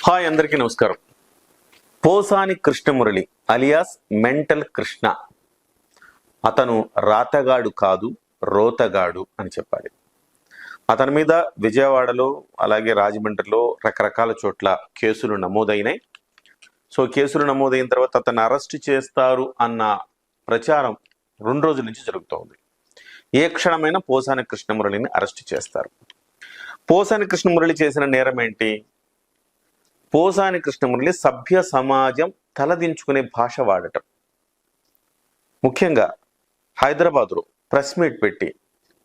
Hi, అందరికీ నమస్కారం. Posani Krishnamurali alias mental Krishna. అతను రాతగాడు కాదు, రోతగాడు అని చెప్పాలి. అతని మీద విజయవాడలో అలాగే రాజమండ్రిలో రకరకాల చోట్ల కేసులు నమోదైనాయి. సో కేసులు నమోదైన తర్వాత అతన్ని అరెస్ట్ చేస్తారు అన్న ప్రచారం 2 రోజుల నుంచి జరుగుతోంది. ఏ క్షణమైనా పోసాని కృష్ణమురళిని అరెస్ట్ చేస్తారు. పోసాని కృష్ణమురళి చేసిన నేరం ఏంటి? పోసాని కృష్ణమురళి సభ్య సమాజం తలదించుకునే భాష వాడటం. ముఖ్యంగా హైదరాబాద్లో ప్రెస్ మీట్ పెట్టి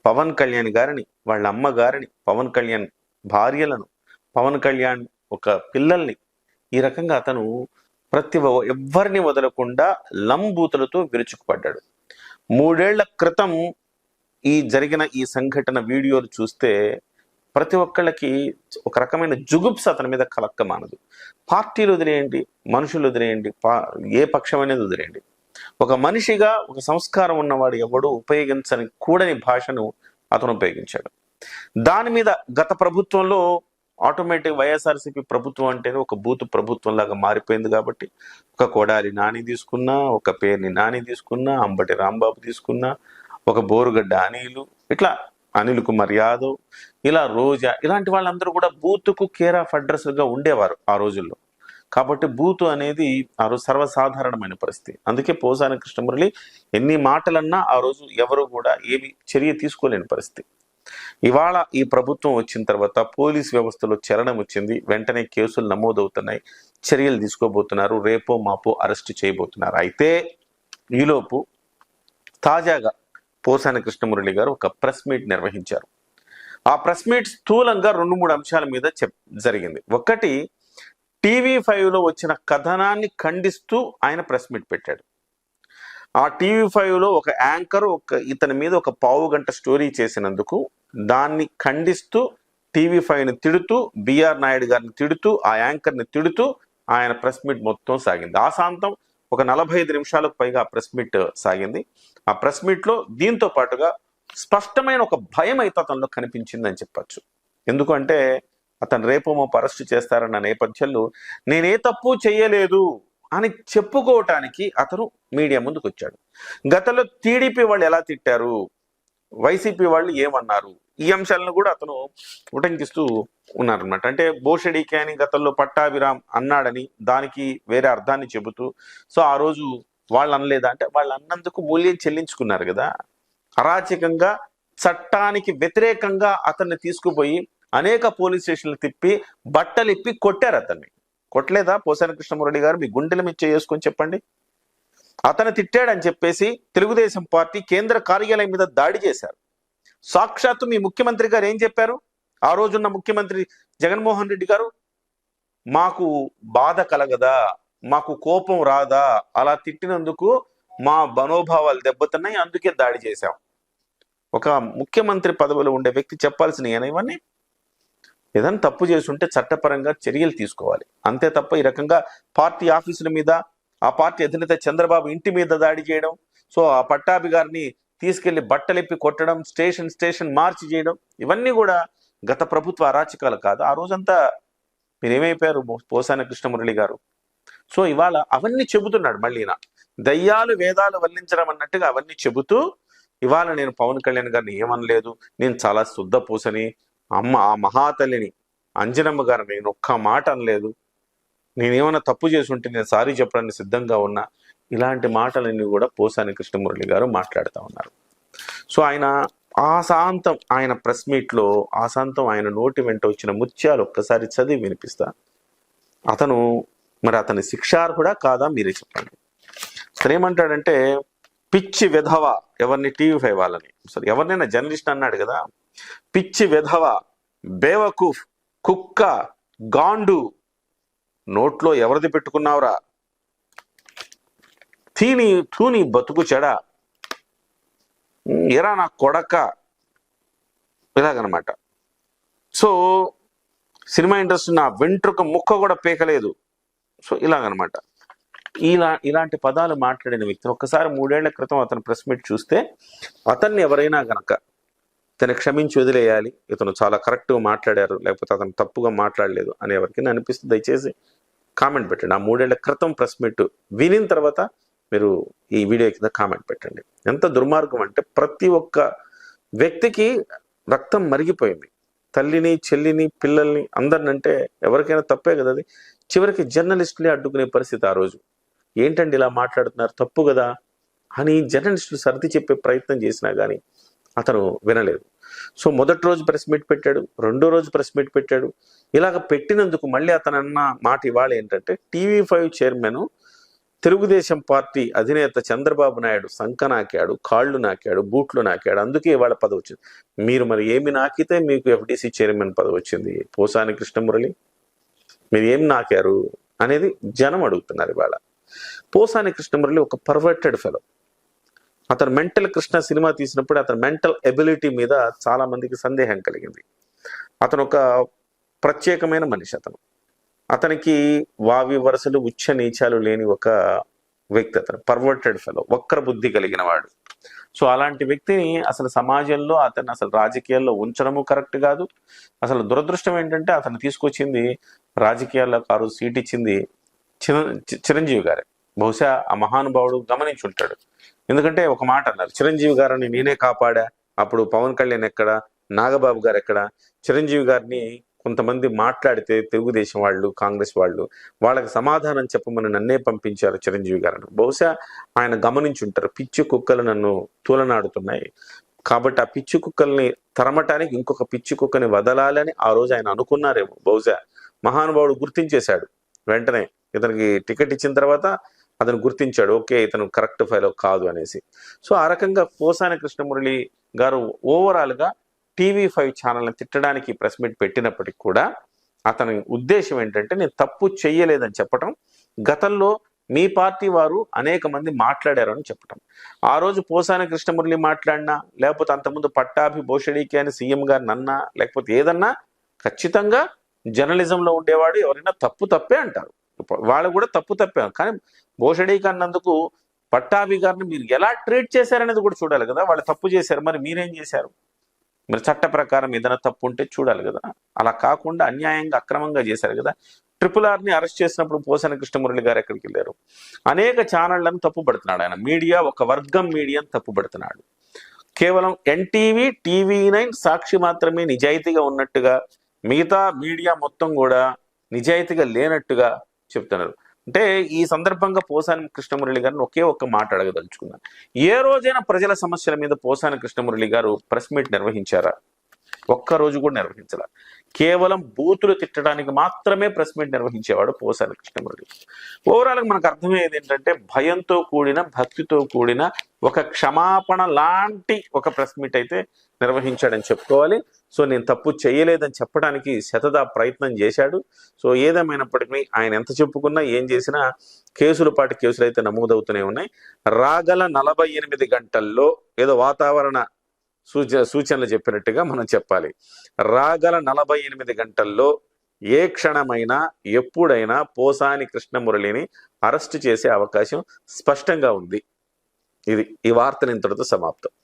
పవన్ కళ్యాణ్ గారిని, వాళ్ళ అమ్మ గారిని, పవన్ కళ్యాణ్ భార్యలను, పవన్ కళ్యాణ్ ఒక పిల్లల్ని ఈ రకంగా అతను ఎవ్వరిని వదలకుండా లంబూతులతో విరుచుకుపడ్డాడు. 3 ఏళ్ల క్రితం జరిగిన ఈ సంఘటన వీడియోలు చూస్తే ప్రతి ఒక్కళ్ళకి ఒక రకమైన జుగుప్స అతని మీద కలక్కమానదు. పార్టీలు వదిలేయండి, మనుషులు వదిలేయండి, ఏ పక్షం అనేది వదిలేయండి. ఒక మనిషిగా ఒక సంస్కారం ఉన్నవాడు ఎవడు ఉపయోగించని కూడని భాషను అతను ఉపయోగించాడు. దాని మీద గత ప్రభుత్వంలో ఆటోమేటిక్ వైఎస్ఆర్సీపీ ప్రభుత్వం అంటేనే ఒక బూతు ప్రభుత్వం లాగా మారిపోయింది. కాబట్టి ఒక కొడాలి నాని తీసుకున్నా, ఒక పేర్ని నాని తీసుకున్నా, అంబటి రాంబాబు తీసుకున్నా, ఒక బోరుగడ్డ అనిలు, ఇట్లా అనిల్ కుమార్ యాదవ్, ఇలా రోజా, ఇలాంటి వాళ్ళందరూ కూడా బూతుకు కేర్ ఆఫ్ అడ్రస్గా ఉండేవారు ఆ రోజుల్లో. కాబట్టి బూతు అనేది ఆ రోజు సర్వసాధారణమైన పరిస్థితి. అందుకే పోసాని కృష్ణమురళి ఎన్ని మాటలన్నా ఆ రోజు ఎవరు కూడా ఏమి చర్య తీసుకోలేని పరిస్థితి. ఇవాళ ఈ ప్రభుత్వం వచ్చిన తర్వాత పోలీస్ వ్యవస్థలో చలనం వచ్చింది. వెంటనే కేసులు నమోదవుతున్నాయి, చర్యలు తీసుకోబోతున్నారు, రేపో మాపో అరెస్ట్ చేయబోతున్నారు. అయితే ఈలోపు తాజాగా పోసాని కృష్ణమురళి గారు ఒక ప్రెస్ మీట్ నిర్వహించారు. ఆ ప్రెస్ మీట్ స్థూలంగా 2-3 అంశాల మీద జరిగింది. ఒకటి, TV5లో వచ్చిన కథనాన్ని ఖండిస్తూ ఆయన ప్రెస్ మీట్ పెట్టాడు. ఆ TV5లో ఒక యాంకర్ ఇతని మీద ఒక 15 గంట స్టోరీ చేసినందుకు దాన్ని ఖండిస్తూ TV5ని తిడుతూ, బిఆర్ నాయుడు గారిని తిడుతూ, ఆ యాంకర్ని తిడుతూ ఆయన ప్రెస్ మీట్ మొత్తం సాగింది. ఆశాంతం ఒక 45 నిమిషాలకు పైగా ఆ ప్రెస్ మీట్ సాగింది. ఆ ప్రెస్ మీట్లో దీంతో పాటుగా స్పష్టమైన ఒక భయం అయితే అతనిలో కనిపించిందని చెప్పచ్చు. ఎందుకంటే అతను రేపు అరెస్ట్ చేస్తారన్న నేపథ్యంలో నేనే తప్పు చేయలేదు అని చెప్పుకోవటానికి అతను మీడియా ముందుకు వచ్చాడు. గతంలో టీడీపీ వాళ్ళు ఎలా తిట్టారు, వైసీపీ వాళ్ళు ఏమన్నారు, ఈ అంశాలను కూడా అతను ఉటంకిస్తూ ఉన్నారనమాట. అంటే బోషెడీకే అని గతంలో పట్టాభిరామ్ అన్నాడని దానికి వేరే అర్థాన్ని చెబుతూ, సో ఆ రోజు వాళ్ళు అనలేదా అంటే వాళ్ళు అన్నందుకు మూల్యం చెల్లించుకున్నారు కదా. అరాచకంగా చట్టానికి వ్యతిరేకంగా అతన్ని తీసుకుపోయి అనేక పోలీస్ స్టేషన్లు తిప్పి బట్టలిప్పి కొట్టారు. అతన్ని కొట్టలేదా పోసాని కృష్ణమురళి గారు? మీ గుండెల మీద చేసుకొని చెప్పండి. అతను తిట్టాడని చెప్పేసి తెలుగుదేశం పార్టీ కేంద్ర కార్యాలయం మీద దాడి చేశారు. సాక్షాత్తు మీ ముఖ్యమంత్రి గారు ఏం చెప్పారు? ఆ రోజున్న ముఖ్యమంత్రి జగన్మోహన్ రెడ్డి గారు, మాకు బాధ కలగదా, మాకు కోపం రాదా, అలా తిట్టినందుకు మా మనోభావాలు దెబ్బతిన్నాయి, అందుకే దాడి చేశాం. ఒక ముఖ్యమంత్రి పదవిలో ఉండే వ్యక్తి చెప్పాల్సినవి ఇవన్నీ. ఏదైనా తప్పు చేసి ఉంటే చట్టపరంగా చర్యలు తీసుకోవాలి, అంతే తప్ప ఈ రకంగా పార్టీ ఆఫీసుల మీద, ఆ పార్టీ అధినేత చంద్రబాబు ఇంటి మీద దాడి చేయడం, సో ఆ పట్టాభి గారిని తీసుకెళ్లి బట్టలెప్పి కొట్టడం, స్టేషన్ మార్చి చేయడం, ఇవన్నీ కూడా గత ప్రభుత్వ అరాచకాలు కాదు? ఆ రోజంతా మీరేమైపోయారు పోసాని కృష్ణమురళి గారు? సో ఇవాళ అవన్నీ చెబుతున్నాడు. మళ్ళీ దయ్యాలు వేదాలు వల్లించడం అన్నట్టుగా అవన్నీ చెబుతూ ఇవాళ నేను పవన్ కళ్యాణ్ గారిని ఏమనలేదు, నేను చాలా శుద్ధ పూసని, ఆ మహాతల్లిని అంజనమ్మ గారిని నేను ఒక్క మాట అనలేదు, నేనేమైనా తప్పు చేసి ఉంటే నేను సారీ చెప్పడానికి సిద్ధంగా ఉన్నా, ఇలాంటి మాటలన్నీ కూడా పోసాని కృష్ణమురళి గారు మాట్లాడుతూ ఉన్నారు. సో ఆయన ప్రెస్ మీట్లో ఆయన నోటి వెంట వచ్చిన ముత్యాలు ఒక్కసారి చదివి వినిపిస్తా. అతని శిక్షార్హుడా కాదా మీరే చెప్పండి. అతను ఏమంటాడంటే, పిచ్చి విధవ, ఎవరిని TV5 వాళ్ళని, సరే ఎవరినైనా జర్నలిస్ట్ అన్నాడు కదా, పిచ్చి విధవ, బేవకూఫ్, కుక్క, గాండు, నోట్లో ఎవరిది పెట్టుకున్నావురా, తూని బతుకు చెడ, ఎరా నా కొడక, ఇలాగనమాట. సో సినిమా ఇండస్ట్రీ నా వెంట్రుక ముక్క కూడా పీకలేదు, సో ఇలాగనమాట. ఇలాంటి పదాలు మాట్లాడిన వ్యక్తిని ఒక్కసారి 3 ఏళ్ల క్రితం అతను ప్రెస్ మీట్ చూస్తే, అతన్ని ఎవరైనా గనక ఇతను క్షమించి వదిలేయాలి, ఇతను చాలా కరెక్ట్గా మాట్లాడారు, లేకపోతే అతను తప్పుగా మాట్లాడలేదు అని ఎవరికైనా అనిపిస్తుంది దయచేసి కామెంట్ పెట్టండి. ఆ 3 ఏళ్ల క్రితం ప్రెస్ మీట్ వినిన తర్వాత మీరు ఈ వీడియో కింద కామెంట్ పెట్టండి. ఎంత దుర్మార్గం అంటే ప్రతి ఒక్క వ్యక్తికి రక్తం మరిగిపోయింది. తల్లిని, చెల్లిని, పిల్లల్ని అందరినంటే ఎవరికైనా తప్పే కదా అది. చివరికి జర్నలిస్టులే అడ్డుకునే పరిస్థితి ఆ రోజు. ఏంటండి ఇలా మాట్లాడుతున్నారు, తప్పు కదా అని జర్నలిస్టులు సర్ది చెప్పే ప్రయత్నం చేసినా కానీ అతను వినలేదు. సో మొదటి రోజు ప్రెస్ మీట్ పెట్టాడు, రెండో రోజు ప్రెస్ మీట్ పెట్టాడు. ఇలాగ పెట్టినందుకు మళ్ళీ అతను అన్న మాట ఇవాళ ఏంటంటే TV5 చైర్మన్ తెలుగుదేశం పార్టీ అధినేత చంద్రబాబు నాయుడు సంక నాకాడు, కాళ్ళు నాకాడు, బూట్లు నాకాడు, అందుకే ఇవాళ పదవి వచ్చింది. మీరు మరి ఏమి నాకితే మీకు FDC చైర్మన్ పదవి వచ్చింది పోసాని కృష్ణమురళి? మీరు ఏం నాకారు అనేది జనం అడుగుతున్నారు ఇవాళ. పోసాని కృష్ణమురళి ఒక పర్వర్టెడ్ ఫెలో. అతను మెంటల్ కృష్ణ సినిమా తీసినప్పుడు అతని మెంటల్ ఎబిలిటీ మీద చాలా మందికి సందేహం కలిగింది. అతను ఒక ప్రత్యేకమైన మనిషి. అతనికి వావి వరుసలు ఉచ్చ నీచాలు లేని ఒక వ్యక్తి. అతను పర్వర్టెడ్ ఫెలో, వక్ర బుద్ధి కలిగిన వాడు. సో అలాంటి వ్యక్తిని అసలు సమాజంలో అతను అసలు రాజకీయాల్లో ఉంచడము కరెక్ట్ కాదు. అసలు దురదృష్టం ఏంటంటే అతను తీసుకొచ్చింది రాజకీయాల్లో కారు సీట్ ఇచ్చింది చిరంజీవి గారే. బహుశా ఆ మహానుభావుడు గమనించుంటాడు. ఎందుకంటే ఒక మాట అన్నారు, చిరంజీవి గారిని నేనే కాపాడా, అప్పుడు పవన్ కళ్యాణ్ ఎక్కడ, నాగబాబు గారు ఎక్కడ? చిరంజీవి గారిని కొంతమంది మాట్లాడితే తెలుగుదేశం వాళ్ళు, కాంగ్రెస్ వాళ్ళు వాళ్ళకి సమాధానం చెప్పమని నన్నే పంపించారు చిరంజీవి గారు. బహుశా ఆయన గమనించుంటారు, పిచ్చి కుక్కలు నన్ను తూలనాడుతున్నాయి కాబట్టి ఆ పిచ్చి కుక్కల్ని తరమటానికి ఇంకొక పిచ్చి కుక్కని వదలాలని ఆ రోజు ఆయన అనుకున్నారేమో. బహుశా మహానుభావుడు గుర్తించేశాడు వెంటనే. ఇతనికి టికెట్ ఇచ్చిన తర్వాత అతను గుర్తించాడు, ఓకే ఇతను కరెక్ట్ ఫైలో కాదు అనేసి. సో ఆ రకంగా పోసాని కృష్ణమురళి గారు ఓవరాల్గా TV5 ఛానల్ని తిట్టడానికి ప్రెస్ మీట్ పెట్టినప్పటికి కూడా అతని ఉద్దేశం ఏంటంటే నేను తప్పు చెయ్యలేదని చెప్పటం, గతంలో మీ పార్టీ వారు అనేక మంది మాట్లాడారు అని చెప్పటం. ఆ రోజు పోసాని కృష్ణమురళి మాట్లాడినా, లేకపోతే అంతకుముందు పట్టాభి భోషడీకి అని సీఎం గారు నన్నా, లేకపోతే ఏదన్నా ఖచ్చితంగా జర్నలిజంలో ఉండేవాడు ఎవరైనా తప్పే అంటారు. వాళ్ళు కూడా తప్పే. కానీ భోషడీకి అన్నందుకు పట్టాభి గారిని మీరు ఎలా ట్రీట్ చేశారనేది కూడా చూడాలి కదా. వాళ్ళు తప్పు చేశారు, మరి మీరేం చేశారు? మరి చట్ట ప్రకారం ఏదైనా తప్పు ఉంటే చూడాలి కదా. అలా కాకుండా అన్యాయంగా అక్రమంగా చేశారు కదా. RRRని అరెస్ట్ చేసినప్పుడు పోసాని కృష్ణమురళి గారు ఎక్కడికి వెళ్ళారు? అనేక ఛానళ్లను తప్పుపడుతున్నాడు ఆయన. మీడియా ఒక వర్గం మీడియాను తప్పుపడుతున్నాడు. కేవలం NTV, TV9, సాక్షి మాత్రమే నిజాయితీగా ఉన్నట్టుగా, మిగతా మీడియా మొత్తం కూడా నిజాయితీగా లేనట్టుగా చెప్తున్నారు. అంటే ఈ సందర్భంగా పోసాని కృష్ణమురళి గారిని ఒకే ఒక్క మాట అడగదలుచుకున్నాను. ఏ రోజైనా ప్రజల సమస్యల మీద పోసాని కృష్ణమురళి గారు ప్రెస్ మీట్ నిర్వహించారా? ఒక్కరోజు కూడా నిర్వహించాల. కేవలం బూతులు తిట్టడానికి మాత్రమే ప్రెస్ మీట్ నిర్వహించేవాడు పోసాని కృష్ణమురళి. ఓవరాల్గా మనకు అర్థమయ్యేది ఏంటంటే భయంతో కూడిన, భక్తితో కూడిన ఒక క్షమాపణ లాంటి ఒక ప్రెస్ మీట్ అయితే నిర్వహించాడని చెప్పుకోవాలి. సో నేను తప్పు చేయలేదని చెప్పడానికి శతదా ప్రయత్నం చేశాడు. సో ఏదేమైనప్పటికీ ఆయన ఎంత చెప్పుకున్నా ఏం చేసినా కేసులు అయితే నమోదవుతూనే ఉన్నాయి. రాగల 48 గంటల్లో ఏదో వాతావరణ సూచనలు చెప్పినట్టుగా మనం చెప్పాలి. రాగల 48 గంటల్లో ఏ క్షణమైనా ఎప్పుడైనా పోసాని కృష్ణమురళిని అరెస్టు చేసే అవకాశం స్పష్టంగా ఉంది. ఈ వార్తని ఇంతటితో సమాప్తం.